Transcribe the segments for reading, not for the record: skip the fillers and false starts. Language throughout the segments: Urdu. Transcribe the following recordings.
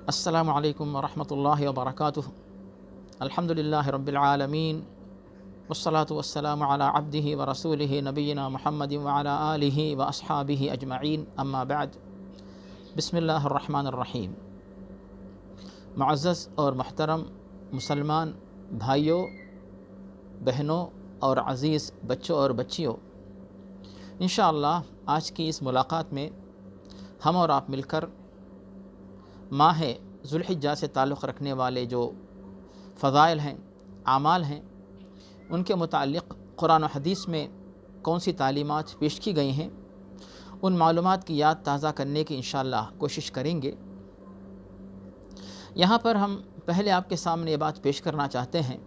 السلام علیکم ورحمۃ اللہ وبرکاتہ۔ الحمدللہ رب العالمین والصلاة والسلام علی عبدہ ورسولہ نبینا محمد وعلی آلہ واصحابہ اجمعین، اما بعد۔ بسم اللہ الرحمن الرحیم۔ معزز اور محترم مسلمان بھائیوں، بہنوں اور عزیز بچوں اور بچیوں، انشاءاللہ آج کی اس ملاقات میں ہم اور آپ مل کر ماہ ذوالحجہ سے تعلق رکھنے والے جو فضائل ہیں، اعمال ہیں، ان کے متعلق قرآن و حدیث میں کون سی تعلیمات پیش کی گئی ہیں، ان معلومات کی یاد تازہ کرنے کی انشاءاللہ کوشش کریں گے۔ یہاں پر ہم پہلے آپ کے سامنے یہ بات پیش کرنا چاہتے ہیں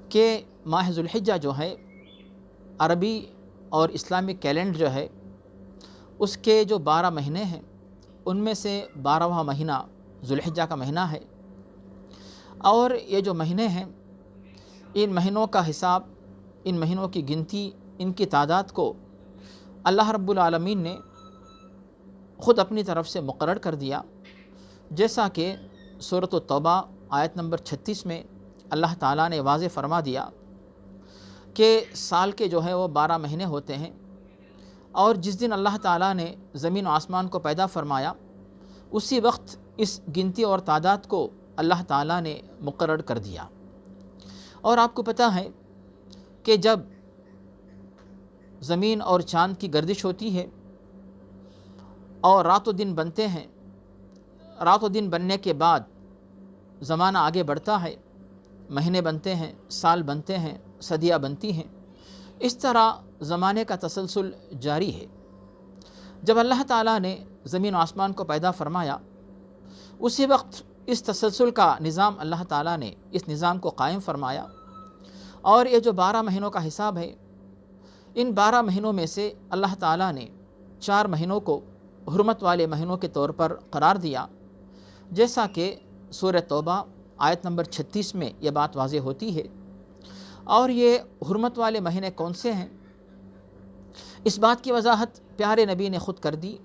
کہ ماہ ذوالحجہ جو ہے، عربی اور اسلامی کیلنڈر جو ہے، اس کے جو 12 مہینے ہیں ان میں سے 12واں مہینہ ذوالحجہ کا مہینہ ہے، اور یہ جو مہینے ہیں، ان مہینوں کا حساب، ان مہینوں کی گنتی، ان کی تعداد کو اللہ رب العالمین نے خود اپنی طرف سے مقرر کر دیا، جیسا کہ سورۃ التوبہ آیت نمبر 36 میں اللہ تعالیٰ نے واضح فرما دیا کہ سال کے جو ہے وہ 12 مہینے ہوتے ہیں، اور جس دن اللہ تعالیٰ نے زمین و آسمان کو پیدا فرمایا، اسی وقت اس گنتی اور تعداد کو اللہ تعالیٰ نے مقرر کر دیا۔ اور آپ کو پتہ ہے کہ جب زمین اور چاند کی گردش ہوتی ہے اور رات و دن بنتے ہیں، رات و دن بننے کے بعد زمانہ آگے بڑھتا ہے، مہینے بنتے ہیں، سال بنتے ہیں، صدیاں بنتی ہیں، اس طرح زمانے کا تسلسل جاری ہے۔ جب اللہ تعالیٰ نے زمین و آسمان کو پیدا فرمایا، اسی وقت اس تسلسل کا نظام اللہ تعالیٰ نے اس نظام کو قائم فرمایا، اور یہ جو 12 مہینوں کا حساب ہے، ان 12 مہینوں میں سے اللہ تعالیٰ نے 4 مہینوں کو حرمت والے مہینوں کے طور پر قرار دیا، جیسا کہ سورۃ توبہ آیت نمبر 36 میں یہ بات واضح ہوتی ہے۔ اور یہ حرمت والے مہینے کون سے ہیں، اس بات کی وضاحت پیارے نبی نے خود کر دی،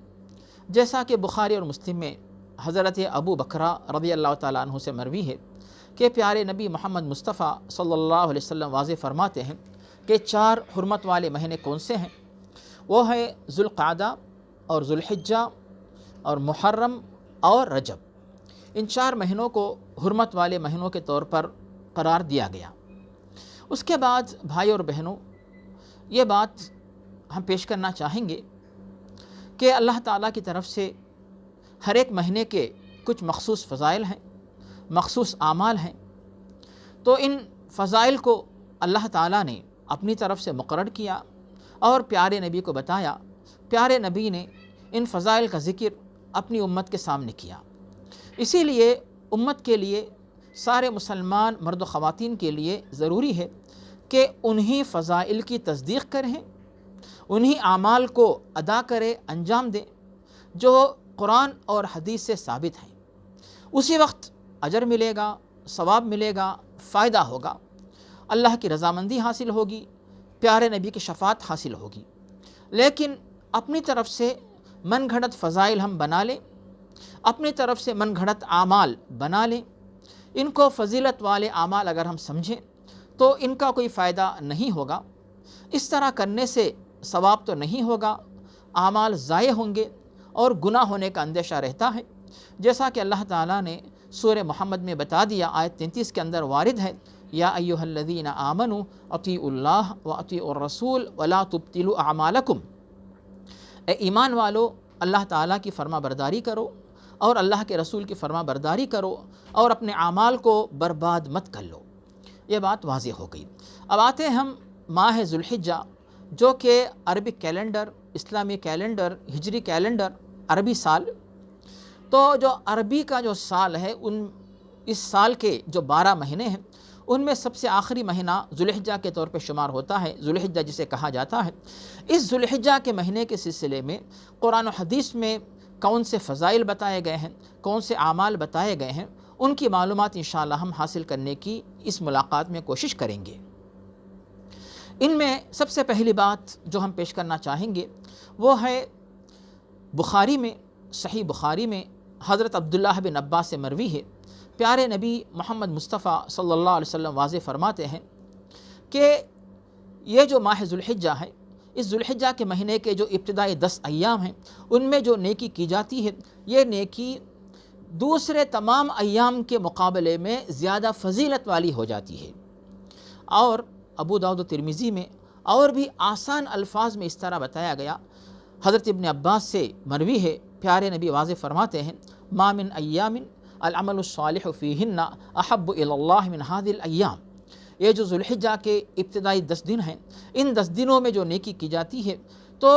جیسا کہ بخاری اور مسلم میں حضرت ابو بکرہ رضی اللہ تعالیٰ عنہ سے مروی ہے کہ پیارے نبی محمد مصطفیٰ صلی اللہ علیہ وسلم واضح فرماتے ہیں کہ 4 حرمت والے مہینے کون سے ہیں، وہ ہے ذوالقعدہ اور ذوالحجہ اور محرم اور رجب۔ ان 4 مہینوں کو حرمت والے مہینوں کے طور پر قرار دیا گیا۔ اس کے بعد بھائی اور بہنوں، یہ بات ہم پیش کرنا چاہیں گے کہ اللہ تعالیٰ کی طرف سے ہر ایک مہینے کے کچھ مخصوص فضائل ہیں، مخصوص اعمال ہیں، تو ان فضائل کو اللہ تعالیٰ نے اپنی طرف سے مقرر کیا اور پیارے نبی کو بتایا۔ پیارے نبی نے ان فضائل کا ذکر اپنی امت کے سامنے کیا، اسی لیے امت کے لیے، سارے مسلمان مرد و خواتین کے لیے ضروری ہے کہ انہی فضائل کی تصدیق کریں، انہی اعمال کو ادا کرے، انجام دیں جو قرآن اور حدیث سے ثابت ہیں۔ اسی وقت اجر ملے گا، ثواب ملے گا، فائدہ ہوگا، اللہ کی رضامندی حاصل ہوگی، پیارے نبی کی شفاعت حاصل ہوگی۔ لیکن اپنی طرف سے من گھڑت فضائل ہم بنا لیں، اپنی طرف سے من گھڑت اعمال بنا لیں، ان کو فضیلت والے اعمال اگر ہم سمجھیں تو ان کا کوئی فائدہ نہیں ہوگا۔ اس طرح کرنے سے ثواب تو نہیں ہوگا، اعمال ضائع ہوں گے اور گناہ ہونے کا اندیشہ رہتا ہے، جیسا کہ اللہ تعالیٰ نے سورہ محمد میں بتا دیا، آیت 33 کے اندر وارد ہے، یا ایھا الذین آمنوا اطیعوا اللہ واطیعوا الرسول ولا تبطلوا اعمالکم۔ اے ایمان والو، اللہ تعالیٰ کی فرما برداری کرو اور اللہ کے رسول کی فرما برداری کرو اور اپنے اعمال کو برباد مت کر لو۔ یہ بات واضح ہو گئی۔ اب آتے ہیں ہم ماہ ذوالحجہ، جو کہ عربی کیلنڈر، اسلامی کیلنڈر، ہجری کیلنڈر، عربی سال، تو جو عربی کا جو سال ہے، اس سال کے جو 12 مہینے ہیں، ان میں سب سے آخری مہینہ ذوالحجہ کے طور پہ شمار ہوتا ہے، ذوالحجہ جسے کہا جاتا ہے۔ اس ذوالحجہ کے مہینے کے سلسلے میں قرآن و حدیث میں کون سے فضائل بتائے گئے ہیں، کون سے اعمال بتائے گئے ہیں، ان کی معلومات انشاءاللہ ہم حاصل کرنے کی اس ملاقات میں کوشش کریں گے۔ ان میں سب سے پہلی بات جو ہم پیش کرنا چاہیں گے وہ ہے بخاری میں، صحیح بخاری میں حضرت عبداللہ بن عباس سے مروی ہے، پیارے نبی محمد مصطفیٰ صلی اللہ علیہ وسلم واضح فرماتے ہیں کہ یہ جو ماہ ذوالحجہ ہے، اس ذوالحجہ کے مہینے کے جو ابتدائی 10 ایام ہیں ان میں جو نیکی کی جاتی ہے، یہ نیکی دوسرے تمام ایام کے مقابلے میں زیادہ فضیلت والی ہو جاتی ہے۔ اور ابو داؤد و ترمذی میں اور بھی آسان الفاظ میں اس طرح بتایا گیا، حضرت ابن عباس سے مروی ہے، پیارے نبی واضح فرماتے ہیں ما من ایام العمل الصالح فیہن احب الی اللہ من هذه الایام۔ یہ جو ذوالحجہ کے ابتدائی 10 دن ہیں، ان 10 دنوں میں جو نیکی کی جاتی ہے، تو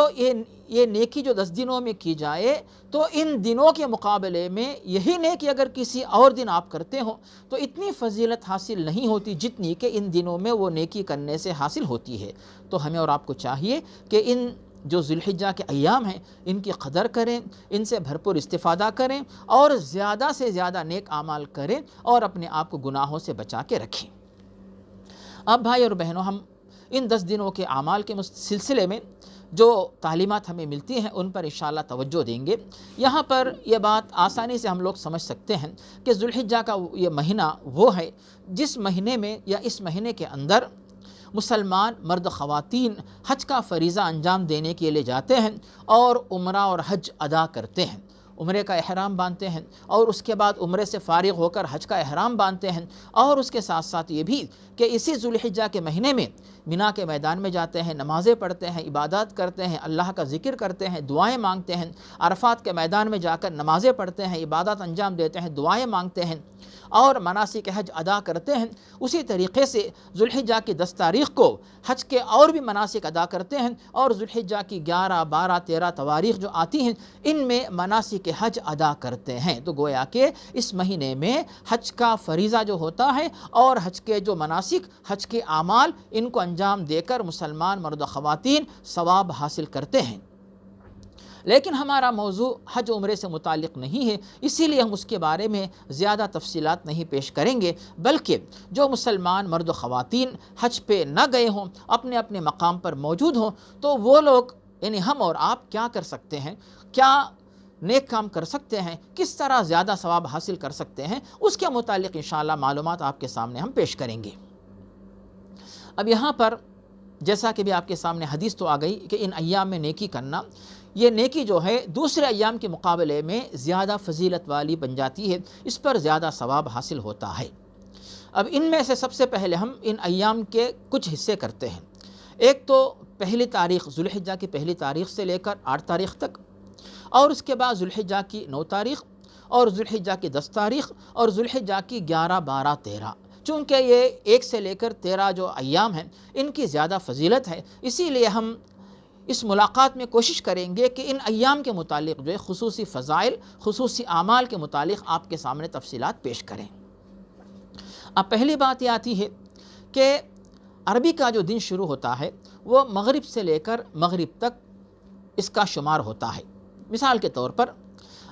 یہ نیکی جو 10 دنوں میں کی جائے تو ان دنوں کے مقابلے میں یہی نیکی اگر کسی اور دن آپ کرتے ہوں تو اتنی فضیلت حاصل نہیں ہوتی جتنی کہ ان دنوں میں وہ نیکی کرنے سے حاصل ہوتی ہے۔ تو ہمیں اور آپ کو چاہیے کہ ان جو ذوالحجہ کے ایام ہیں ان کی قدر کریں، ان سے بھرپور استفادہ کریں اور زیادہ سے زیادہ نیک اعمال کریں اور اپنے آپ کو گناہوں سے بچا کے رکھیں۔ اب بھائی اور بہنوں، ہم ان 10 دنوں کے اعمال کے سلسلے میں جو تعلیمات ہمیں ملتی ہیں ان پر انشاءاللہ توجہ دیں گے۔ یہاں پر یہ بات آسانی سے ہم لوگ سمجھ سکتے ہیں کہ ذوالحجہ کا یہ مہینہ وہ ہے جس مہینے میں یا اس مہینے کے اندر مسلمان مرد خواتین حج کا فریضہ انجام دینے کے لیے جاتے ہیں اور عمرہ اور حج ادا کرتے ہیں، عمرے کا احرام باندھتے ہیں اور اس کے بعد عمرے سے فارغ ہو کر حج کا احرام باندھتے ہیں، اور اس کے ساتھ ساتھ یہ بھی کہ اسی ذوالحجہ کے مہینے میں مینا کے میدان میں جاتے ہیں، نمازیں پڑھتے ہیں، عبادات کرتے ہیں، اللہ کا ذکر کرتے ہیں، دعائیں مانگتے ہیں، عرفات کے میدان میں جا کر نمازیں پڑھتے ہیں، عبادات انجام دیتے ہیں، دعائیں مانگتے ہیں اور مناسک حج ادا کرتے ہیں۔ اسی طریقے سے ذوالحجہ کی 10 تاریخ کو حج کے اور بھی مناسک ادا کرتے ہیں، اور ذوالحجہ کی 11، 12، 13 تواریخ جو آتی ہیں ان میں مناسک حج ادا کرتے ہیں۔ تو گویا کہ اس مہینے میں حج کا فریضہ جو ہوتا ہے اور حج کے جو مناسک، حج کے اعمال، ان کو انجام دے کر مسلمان مرد و خواتین ثواب حاصل کرتے ہیں۔ لیکن ہمارا موضوع حج عمرے سے متعلق نہیں ہے، اسی لیے ہم اس کے بارے میں زیادہ تفصیلات نہیں پیش کریں گے، بلکہ جو مسلمان مرد و خواتین حج پہ نہ گئے ہوں، اپنے اپنے مقام پر موجود ہوں، تو وہ لوگ یعنی ہم اور آپ کیا کر سکتے ہیں، کیا نیک کام کر سکتے ہیں، کس طرح زیادہ ثواب حاصل کر سکتے ہیں، اس کے متعلق انشاءاللہ معلومات آپ کے سامنے ہم پیش کریں گے۔ اب یہاں پر جیسا کہ بھی آپ کے سامنے حدیث تو آ گئی کہ ان ایام میں نیکی کرنا، یہ نیکی جو ہے دوسرے ایام کے مقابلے میں زیادہ فضیلت والی بن جاتی ہے، اس پر زیادہ ثواب حاصل ہوتا ہے۔ اب ان میں سے سب سے پہلے ہم ان ایام کے کچھ حصے کرتے ہیں۔ ایک تو پہلی تاریخ، ذوالحجہ کی پہلی تاریخ سے لے کر 8 تاریخ تک، اور اس کے بعد ذوالحجہ کی 9 تاریخ اور ذوالحجہ کی 10 تاریخ اور ذوالحجہ کی 11، 12، 13۔ چونکہ یہ 1 سے لے کر 13 جو ایام ہیں ان کی زیادہ فضیلت ہے، اسی لیے ہم اس ملاقات میں کوشش کریں گے کہ ان ایام کے متعلق جو ہے خصوصی فضائل، خصوصی اعمال کے متعلق آپ کے سامنے تفصیلات پیش کریں۔ اب پہلی بات یہ آتی ہے کہ عربی کا جو دن شروع ہوتا ہے وہ مغرب سے لے کر مغرب تک اس کا شمار ہوتا ہے۔ مثال کے طور پر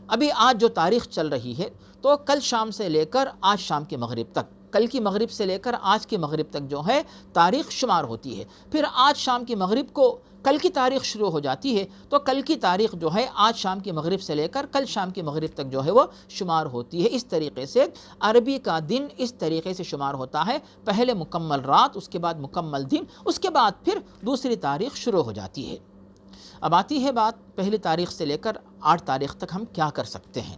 ابھی آج جو تاریخ چل رہی ہے تو کل شام سے لے کر آج شام کے مغرب تک، کل کی مغرب سے لے کر آج کی مغرب تک جو ہے تاریخ شمار ہوتی ہے۔ پھر آج شام کی مغرب کو کل کی تاریخ شروع ہو جاتی ہے تو کل کی تاریخ جو ہے آج شام کی مغرب سے لے کر کل شام کی مغرب تک جو ہے وہ شمار ہوتی ہے۔ اس طریقے سے عربی کا دن اس طریقے سے شمار ہوتا ہے، پہلے مکمل رات، اس کے بعد مکمل دن، اس کے بعد پھر دوسری تاریخ شروع ہو جاتی ہے۔ اب آتی ہے بات پہلی تاریخ سے لے کر 8 تاریخ تک ہم کیا کر سکتے ہیں۔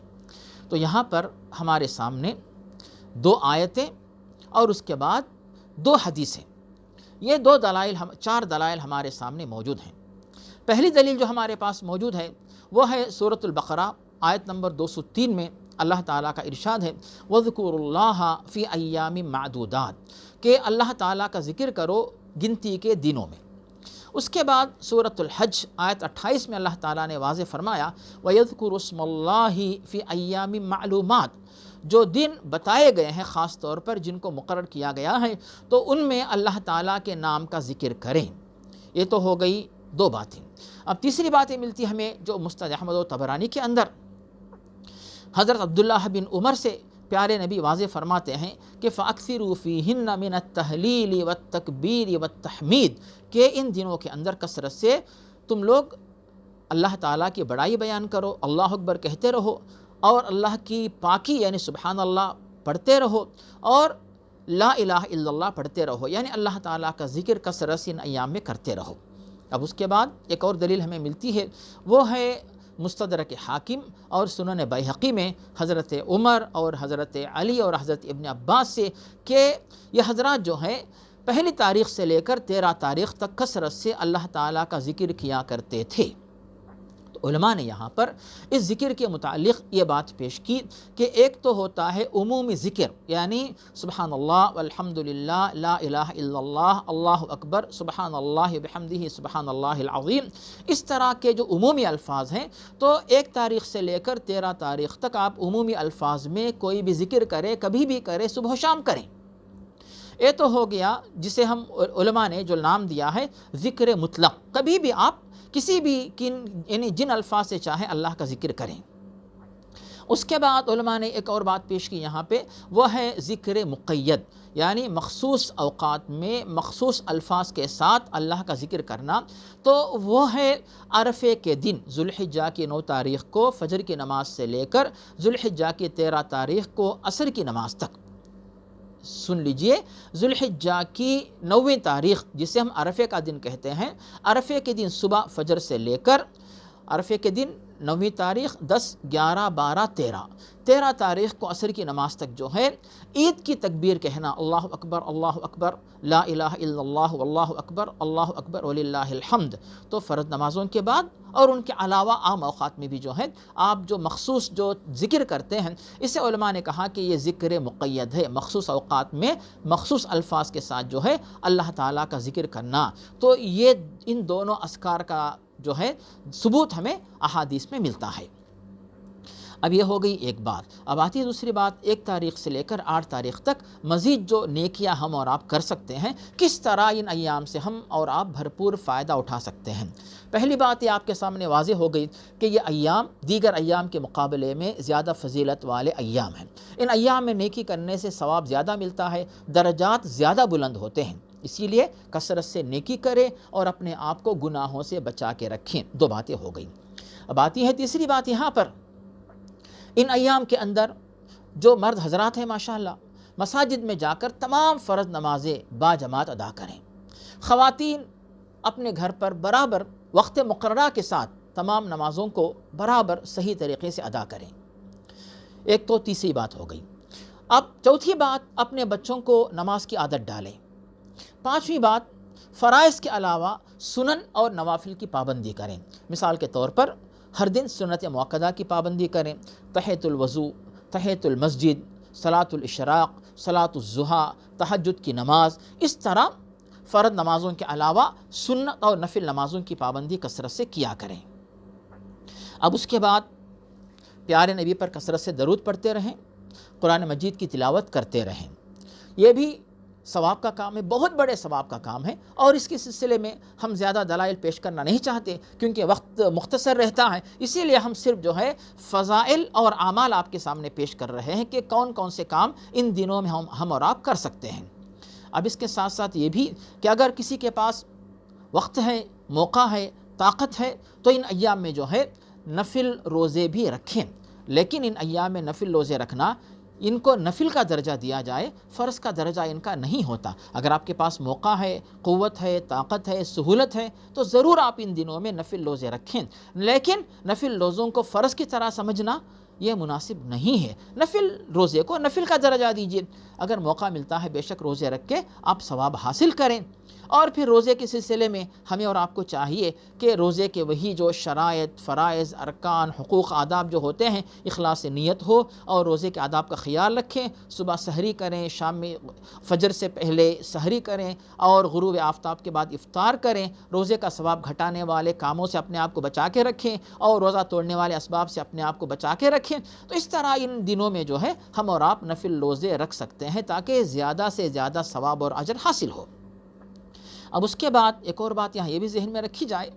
تو یہاں پر ہمارے سامنے 2 آیتیں اور اس کے بعد 2 حدیثیں، یہ 4 دلائل ہمارے سامنے موجود ہیں۔ پہلی دلیل جو ہمارے پاس موجود ہے وہ ہے سورۃ البقرہ آیت نمبر 203 میں اللہ تعالیٰ کا ارشاد ہے وَاذْكُرُوا اللَّهَ فِي أَيَّامٍ مَّعْدُودَاتٍ، کہ اللہ تعالیٰ کا ذکر کرو گنتی کے دنوں میں۔ اس کے بعد سورۃ الحج آیت 28 میں اللہ تعالیٰ نے واضح فرمایا وَيَذْكُرُوا اسْمَ اللَّهِ فِي أَيَّامٍ مَّعْلُومَاتٍ، جو دن بتائے گئے ہیں خاص طور پر جن کو مقرر کیا گیا ہے تو ان میں اللہ تعالیٰ کے نام کا ذکر کریں۔ یہ تو ہو گئی 2 باتیں۔ اب تیسری باتیں ملتی ہمیں جو مسند احمد و طبرانی کے اندر حضرت عبداللہ بن عمر سے پیارے نبی واضح فرماتے ہیں کہ فَأَكْثِرُوا فِيهِنَّ مِنَ التَّهْلِيلِ وَالتَّكْبِيرِ وَالتَّحْمِيدِ، کہ ان دنوں کے اندر کثرت سے تم لوگ اللہ تعالیٰ کی بڑائی بیان کرو، اللہ اکبر کہتے رہو اور اللہ کی پاکی یعنی سبحان اللہ پڑھتے رہو، اور لا الہ الا اللہ پڑھتے رہو، یعنی اللہ تعالیٰ کا ذکر کثرت سے ان ایام میں کرتے رہو۔ اب اس کے بعد ایک اور دلیل ہمیں ملتی ہے، وہ ہے مستدرک حاکم اور سنن بیہقی میں حضرت عمر اور حضرت علی اور حضرت ابن عباس سے کہ یہ حضرات جو ہیں پہلی تاریخ سے لے کر 13 تاریخ تک کثرت سے اللہ تعالیٰ کا ذکر کیا کرتے تھے۔ تو علماء نے یہاں پر اس ذکر کے متعلق یہ بات پیش کی کہ ایک تو ہوتا ہے عمومی ذکر، یعنی سبحان اللہ والحمدللہ لا الہ الا اللہ اللہ اکبر سبحان اللہ بحمدہ سبحان اللہ العظیم، اس طرح کے جو عمومی الفاظ ہیں تو 1 تاریخ سے لے کر 13 تاریخ تک آپ عمومی الفاظ میں کوئی بھی ذکر کریں، کبھی بھی کریں، صبح و شام کریں۔ یہ تو ہو گیا جسے ہم علماء نے جو نام دیا ہے ذکر مطلق، کبھی بھی آپ کسی بھی یعنی جن الفاظ سے چاہیں اللہ کا ذکر کریں۔ اس کے بعد علماء نے ایک اور بات پیش کی یہاں پہ، وہ ہے ذکر مقید، یعنی مخصوص اوقات میں مخصوص الفاظ کے ساتھ اللہ کا ذکر کرنا، تو وہ ہے عرفے کے دن ذوالحجہ کی 9 تاریخ کو فجر کی نماز سے لے کر ذوالحجہ کی 13 تاریخ کو عصر کی نماز تک۔ سن لیجئے، ذوالحجہ کی 9ویں تاریخ جسے ہم عرفے کا دن کہتے ہیں، عرفے کے دن صبح فجر سے لے کر عرفے کے دن 9ویں تاریخ 10 11 12 13 تاریخ کو عصر کی نماز تک جو ہے عید کی تکبیر کہنا، اللہ اکبر لا الہ الا اللہ واللہ اکبر وللہ الحمد، تو فرض نمازوں کے بعد اور ان کے علاوہ عام اوقات میں بھی جو ہے آپ جو مخصوص جو ذکر کرتے ہیں، اسے علماء نے کہا کہ یہ ذکر مقید ہے، مخصوص اوقات میں مخصوص الفاظ کے ساتھ جو ہے اللہ تعالیٰ کا ذکر کرنا۔ تو یہ ان دونوں اذکار کا جو ہے ثبوت ہمیں احادیث میں ملتا ہے۔ اب یہ ہو گئی ایک بات۔ اب آتی ہے دوسری بات، 1 تاریخ سے لے کر 8 تاریخ تک مزید جو نیکیاں ہم اور آپ کر سکتے ہیں، کس طرح ان ایام سے ہم اور آپ بھرپور فائدہ اٹھا سکتے ہیں۔ پہلی بات یہ آپ کے سامنے واضح ہو گئی کہ یہ ایام دیگر ایام کے مقابلے میں زیادہ فضیلت والے ایام ہیں۔ ان ایام میں نیکی کرنے سے ثواب زیادہ ملتا ہے، درجات زیادہ بلند ہوتے ہیں، اسی لیے کثرت سے نیکی کریں اور اپنے آپ کو گناہوں سے بچا کے رکھیں۔ 2 باتیں ہو گئیں۔ اب آتی ہے تیسری بات یہاں پر، ان ایام کے اندر جو مرد حضرات ہیں ماشاءاللہ مساجد میں جا کر تمام فرض نمازیں باجماعت ادا کریں۔ خواتین اپنے گھر پر برابر وقت مقررہ کے ساتھ تمام نمازوں کو برابر صحیح طریقے سے ادا کریں۔ ایک تو تیسری بات ہو گئی۔ اب چوتھی بات، اپنے بچوں کو نماز کی عادت ڈالیں۔ 5ویں بات، فرائض کے علاوہ سنن اور نوافل کی پابندی کریں۔ مثال کے طور پر ہر دن سنت مؤکدہ کی پابندی کریں، تحیۃ الوضو، تحیۃ المسجد، صلاۃ الاشراق، صلاۃ الضحیٰ، تہجد کی نماز، اس طرح فرض نمازوں کے علاوہ سنت اور نفل نمازوں کی پابندی کثرت سے کیا کریں۔ اب اس کے بعد پیارے نبی پر کثرت سے درود پڑھتے رہیں، قرآن مجید کی تلاوت کرتے رہیں۔ یہ بھی ثواب کا کام ہے، بہت بڑے ثواب کا کام ہے، اور اس کے سلسلے میں ہم زیادہ دلائل پیش کرنا نہیں چاہتے کیونکہ وقت مختصر رہتا ہے، اسی لیے ہم صرف جو ہے فضائل اور اعمال آپ کے سامنے پیش کر رہے ہیں کہ کون کون سے کام ان دنوں میں ہم اور آپ کر سکتے ہیں۔ اب اس کے ساتھ ساتھ یہ بھی کہ اگر کسی کے پاس وقت ہے، موقع ہے، طاقت ہے، تو ان ایام میں جو ہے نفل روزے بھی رکھیں، لیکن ان ایام میں نفل روزے رکھنا ان کو نفل کا درجہ دیا جائے، فرض کا درجہ ان کا نہیں ہوتا۔ اگر آپ کے پاس موقع ہے، قوت ہے، طاقت ہے، سہولت ہے، تو ضرور آپ ان دنوں میں نفل روزے رکھیں، لیکن نفل روزوں کو فرض کی طرح سمجھنا یہ مناسب نہیں ہے۔ نفل روزے کو نفل کا درجہ دیجیے، اگر موقع ملتا ہے بے شک روزے رکھ کے آپ ثواب حاصل کریں۔ اور پھر روزے کے سلسلے میں ہمیں اور آپ کو چاہیے کہ روزے کے وہی جو شرائط، فرائض، ارکان، حقوق، آداب جو ہوتے ہیں، اخلاص نیت ہو اور روزے کے آداب کا خیال رکھیں۔ صبح سحری کریں، شام میں فجر سے پہلے سحری کریں اور غروب آفتاب کے بعد افطار کریں۔ روزے کا ثواب گھٹانے والے کاموں سے اپنے آپ کو بچا کے رکھیں اور روزہ توڑنے والے اسباب سے اپنے آپ کو بچا کے رکھیں۔ تو اس طرح ان دنوں میں جو ہے ہم اور آپ نفل روزے رکھ سکتے ہیں تاکہ زیادہ سے زیادہ ثواب اور اجر حاصل ہو۔ اب اس کے بعد ایک اور بات یہاں یہ بھی ذہن میں رکھی جائے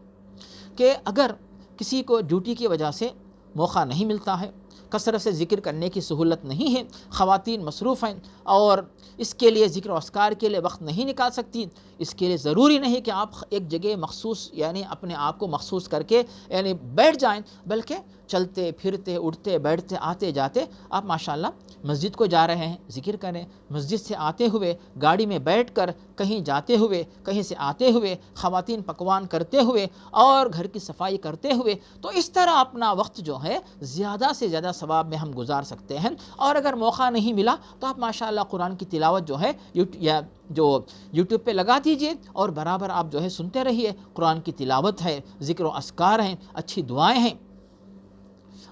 کہ اگر کسی کو ڈیوٹی کی وجہ سے موقع نہیں ملتا ہے، کثرت سے ذکر کرنے کی سہولت نہیں ہے، خواتین مصروف ہیں اور اس کے لیے ذکر و اذکار کے لیے وقت نہیں نکال سکتی، اس کے لیے ضروری نہیں کہ آپ ایک جگہ مخصوص یعنی اپنے آپ کو مخصوص کر کے یعنی بیٹھ جائیں، بلکہ چلتے پھرتے اٹھتے بیٹھتے آتے جاتے آپ ماشاءاللہ مسجد کو جا رہے ہیں ذکر کریں، مسجد سے آتے ہوئے گاڑی میں بیٹھ کر کہیں جاتے ہوئے کہیں سے آتے ہوئے خواتین پکوان کرتے ہوئے اور گھر کی صفائی کرتے ہوئے، تو اس طرح اپنا وقت جو ہے زیادہ سے زیادہ ثواب میں ہم گزار سکتے ہیں۔ اور اگر موقع نہیں ملا تو آپ ماشاءاللہ قرآن کی تلاوت جو ہے یوٹیوب پہ لگا دیجئے اور برابر آپ جو ہے سنتے رہیے، قرآن کی تلاوت ہے، ذکر و اذکار ہیں، اچھی دعائیں ہیں،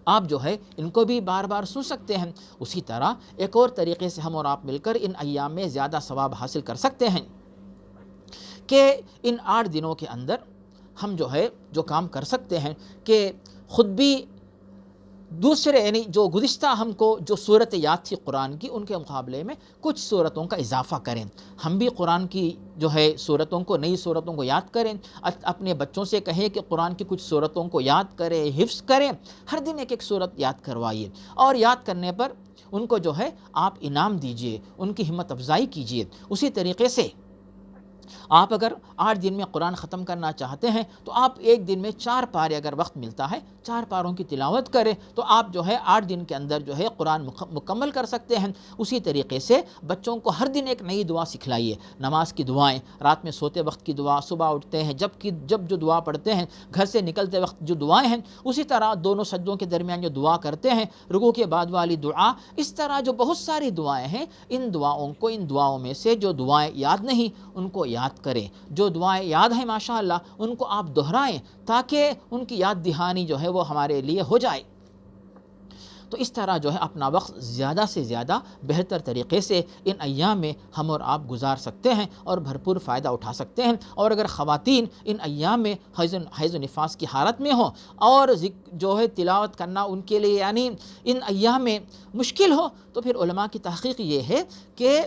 آپ جو ہے ان کو بھی بار بار سن سکتے ہیں۔ اسی طرح ایک اور طریقے سے ہم اور آپ مل کر ان ایام میں زیادہ ثواب حاصل کر سکتے ہیں کہ ان 8 دنوں کے اندر ہم جو ہے جو کام کر سکتے ہیں کہ خود بھی دوسرے یعنی جو گزشتہ ہم کو جو صورت یاد تھی قرآن کی ان کے مقابلے میں کچھ صورتوں کا اضافہ کریں، ہم بھی قرآن کی جو ہے صورتوں کو نئی صورتوں کو یاد کریں، اپنے بچوں سے کہیں کہ قرآن کی کچھ صورتوں کو یاد کریں، حفظ کریں، ہر دن ایک ایک صورت یاد کروائیے اور یاد کرنے پر ان کو جو ہے آپ انعام دیجئے، ان کی ہمت افزائی کیجئے۔ اسی طریقے سے آپ اگر 8 دن میں قرآن ختم کرنا چاہتے ہیں تو آپ ایک دن میں 4 پارے اگر وقت ملتا ہے 4 پاروں کی تلاوت کریں تو آپ جو ہے 8 دن کے اندر جو ہے قرآن مکمل کر سکتے ہیں۔ اسی طریقے سے بچوں کو ہر دن ایک نئی دعا سکھلائیے، نماز کی دعائیں، رات میں سوتے وقت کی دعا، صبح اٹھتے ہیں جب جو دعا پڑھتے ہیں، گھر سے نکلتے وقت جو دعائیں ہیں، اسی طرح دونوں سجدوں کے درمیان جو دعا کرتے ہیں، رکوع کے بعد والی دعا، اس طرح جو بہت ساری دعائیں ہیں، ان دعاؤں میں سے جو دعائیں یاد نہیں ان کو یاد کریں، جو دعائیں یاد ہیں ماشاءاللہ ان کو آپ دہرائیں تاکہ ان کی یاد دہانی جو ہے وہ ہمارے لیے ہو جائے۔ تو اس طرح جو ہے اپنا وقت زیادہ سے زیادہ بہتر طریقے سے ان ایام میں ہم اور آپ گزار سکتے ہیں اور بھرپور فائدہ اٹھا سکتے ہیں۔ اور اگر خواتین ان ایام میں حیض و نفاس کی حالت میں ہوں اور جو ہے تلاوت کرنا ان کے لیے یعنی ان ایام میں مشکل ہو تو پھر علماء کی تحقیق یہ ہے کہ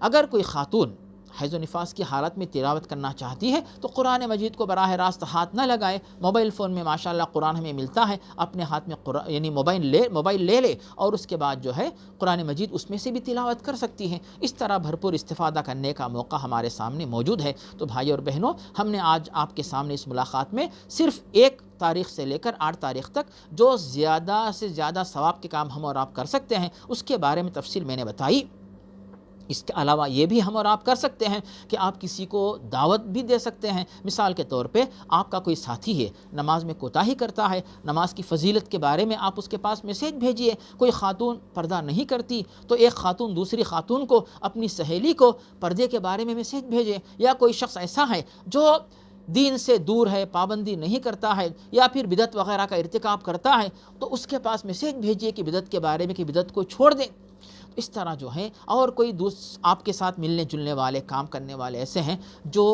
اگر کوئی خاتون حیض و نفاس کی حالت میں تلاوت کرنا چاہتی ہے تو قرآن مجید کو براہ راست ہاتھ نہ لگائے، موبائل فون میں ماشاءاللہ قرآن ہمیں ملتا ہے، اپنے ہاتھ میں یعنی موبائل لے لے اور اس کے بعد جو ہے قرآن مجید اس میں سے بھی تلاوت کر سکتی ہیں۔ اس طرح بھرپور استفادہ کرنے کا موقع ہمارے سامنے موجود ہے۔ تو بھائی اور بہنوں، ہم نے آج آپ کے سامنے اس ملاقات میں صرف 1 تاریخ سے لے کر 8 تاریخ تک جو زیادہ سے زیادہ ثواب کے کام ہم اور آپ کر سکتے ہیں اس کے بارے میں تفصیل میں نے بتائی۔ اس کے علاوہ یہ بھی ہم اور آپ کر سکتے ہیں کہ آپ کسی کو دعوت بھی دے سکتے ہیں۔ مثال کے طور پہ آپ کا کوئی ساتھی ہے، نماز میں کوتاہی کرتا ہے، نماز کی فضیلت کے بارے میں آپ اس کے پاس میسیج بھیجیے۔ کوئی خاتون پردہ نہیں کرتی تو ایک خاتون دوسری خاتون کو، اپنی سہیلی کو پردے کے بارے میں میسیج بھیجے، یا کوئی شخص ایسا ہے جو دین سے دور ہے، پابندی نہیں کرتا ہے یا پھر بدعت وغیرہ کا ارتکاب کرتا ہے تو اس کے پاس میسیج بھیجیے کہ بدعت کے بارے میں کہ بدعت کو چھوڑ دیں۔ اس طرح جو ہے اور کوئی آپ کے ساتھ ملنے جلنے والے کام کرنے والے ایسے ہیں جو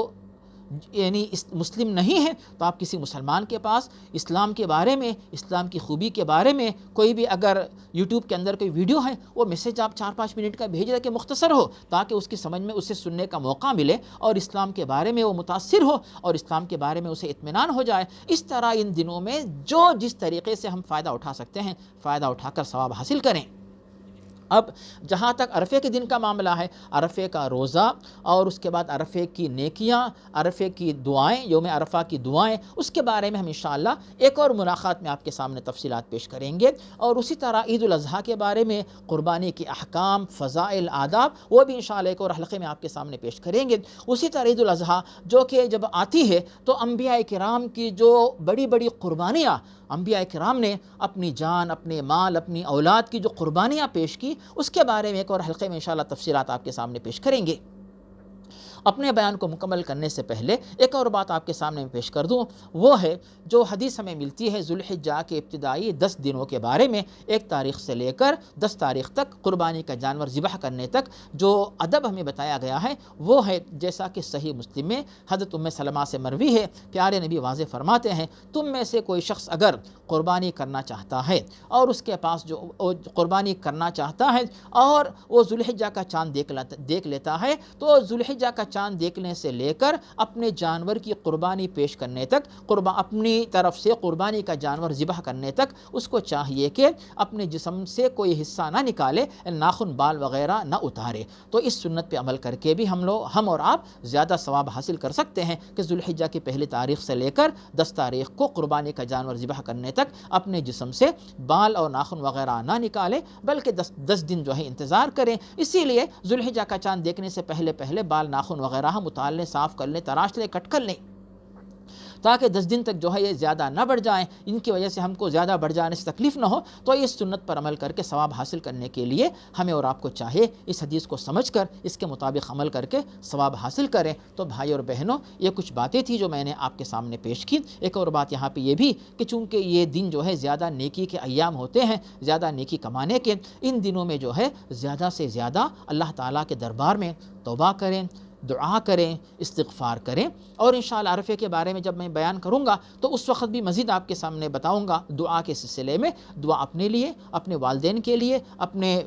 یعنی مسلم نہیں ہیں تو آپ کسی مسلمان کے پاس اسلام کے بارے میں، اسلام کی خوبی کے بارے میں کوئی بھی اگر یوٹیوب کے اندر کوئی ویڈیو ہے وہ میسیج آپ 4-5 منٹ کا بھیج دیں کہ مختصر ہو تاکہ اس کی سمجھ میں اسے سننے کا موقع ملے اور اسلام کے بارے میں وہ متاثر ہو اور اسلام کے بارے میں اسے اطمینان ہو جائے۔ اس طرح ان دنوں میں جو جس طریقے سے ہم فائدہ اٹھا سکتے ہیں فائدہ اٹھا کر ثواب حاصل کریں۔ اب جہاں تک عرفے کے دن کا معاملہ ہے، عرفے کا روزہ اور اس کے بعد عرفے کی نیکیاں، عرفے کی دعائیں، یوم عرفہ کی دعائیں، اس کے بارے میں ہم انشاءاللہ ایک اور ملاقات میں آپ کے سامنے تفصیلات پیش کریں گے۔ اور اسی طرح عید الاضحیٰ کے بارے میں، قربانی کے احکام، فضائل، آداب، وہ بھی انشاءاللہ ایک اور حلقے میں آپ کے سامنے پیش کریں گے۔ اسی طرح عید الاضحیٰ جو کہ جب آتی ہے تو انبیاء کرام کی جو بڑی بڑی قربانیاں، انبیاء کرام نے اپنی جان، اپنے مال، اپنی اولاد کی جو قربانیاں پیش کی، اس کے بارے میں ایک اور حلقے میں انشاءاللہ تفصیلات آپ کے سامنے پیش کریں گے۔ اپنے بیان کو مکمل کرنے سے پہلے ایک اور بات آپ کے سامنے میں پیش کر دوں، وہ ہے جو حدیث ہمیں ملتی ہے ذوالحجہ کے ابتدائی 10 دنوں کے بارے میں، 1 تاریخ سے لے کر 10 تاریخ تک قربانی کا جانور ذبح کرنے تک جو ادب ہمیں بتایا گیا ہے وہ ہے جیسا کہ صحیح مسلم میں حضرت ام سلمہ سے مروی ہے، پیارے نبی واضح فرماتے ہیں، تم میں سے کوئی شخص اگر قربانی کرنا چاہتا ہے اور اس کے پاس جو قربانی کرنا چاہتا ہے اور وہ ذوالحجہ کا چاند دیکھ لیتا ہے تو ذوالحجہ کا چاند دیکھنے سے لے کر اپنے جانور کی قربانی پیش کرنے تک، اپنی طرف سے قربانی کا جانور ذبح کرنے تک اس کو چاہیے کہ اپنے جسم سے کوئی حصہ نہ نکالے، ناخن بال وغیرہ نہ اتارے۔ تو اس سنت پہ عمل کر کے بھی ہم اور آپ زیادہ ثواب حاصل کر سکتے ہیں کہ ذوالحجہ کی پہلی تاریخ سے لے کر 10 تاریخ کو قربانی کا جانور ذبح کرنے تک اپنے جسم سے بال اور ناخن وغیرہ نہ نکالیں، بلکہ 10 دن جو ہے انتظار کریں۔ اسی لیے ذوالحجہ کا چاند دیکھنے سے پہلے بال ناخن وغیرہ ہم اتار لیں، صاف کر لیں، تراش لیں، کٹ کر لیں، تاکہ 10 دن تک جو ہے یہ زیادہ نہ بڑھ جائیں، ان کی وجہ سے ہم کو زیادہ بڑھ جانے سے تکلیف نہ ہو۔ تو اس سنت پر عمل کر کے ثواب حاصل کرنے کے لیے ہمیں اور آپ کو چاہیے اس حدیث کو سمجھ کر اس کے مطابق عمل کر کے ثواب حاصل کریں۔ تو بھائی اور بہنوں، یہ کچھ باتیں تھیں جو میں نے آپ کے سامنے پیش کی۔ ایک اور بات یہاں پہ یہ بھی کہ چونکہ یہ دن جو ہے زیادہ نیکی کے ایام ہوتے ہیں، زیادہ نیکی کمانے کے، ان دنوں میں جو ہے زیادہ سے زیادہ اللہ تعالیٰ کے دربار میں توبہ کریں، دعا کریں، استغفار کریں، اور انشاءاللہ عرفے کے بارے میں جب میں بیان کروں گا تو اس وقت بھی مزید آپ کے سامنے بتاؤں گا دعا کے سلسلے میں۔ دعا اپنے لیے، اپنے والدین کے لیے، اپنے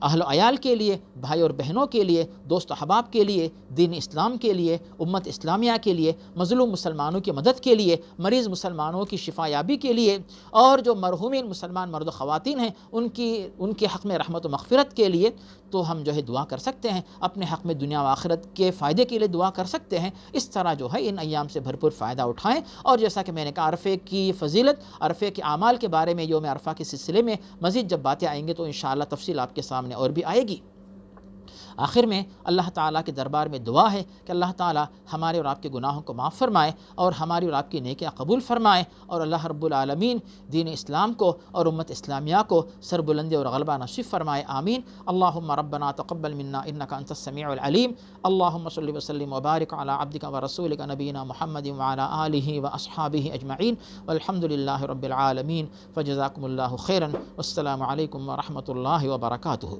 اہل و عیال کے لیے، بھائی اور بہنوں کے لیے، دوست احباب کے لیے، دین اسلام کے لیے، امت اسلامیہ کے لیے، مظلوم مسلمانوں کی مدد کے لیے، مریض مسلمانوں کی شفا یابی کے لیے، اور جو مرحومین مسلمان مرد و خواتین ہیں ان کے حق میں رحمت و مغفرت کے لیے تو ہم جو ہے دعا کر سکتے ہیں، اپنے حق میں دنیا و آخرت کے فائدے کے لیے دعا کر سکتے ہیں۔ اس طرح جو ہے ان ایام سے بھرپور فائدہ اٹھائیں، اور جیسا کہ میں نے کہا عرفے کی فضیلت، عرفے کے اعمال کے بارے میں یوم عرفہ کے سلسلے میں مزید جب باتیں آئیں گے تو انشاءاللہ تفصیل آپ کے سامنے اور بھی آئے گی۔ آخر میں اللہ تعالیٰ کے دربار میں دعا ہے کہ اللہ تعالیٰ ہمارے اور آپ کے گناہوں کو معاف فرمائے اور ہماری اور آپ کی نیکیاں قبول فرمائے، اور اللہ رب العالمین دین اسلام کو اور امت اسلامیہ کو سربلندی اور غلبہ نصیب فرمائے، آمین۔ اللہم ربنا تقبل منا انک انت السمیع العلیم، اللہم صلی وسلم وبارک علی عبدک ورسولک نبینا محمد وعلی آلہ واصحابہ اجمعین، والحمد للہ رب العالمین، فجزاکم اللہ خیرا، والسلام علیکم ورحمۃ اللہ وبرکاتہ۔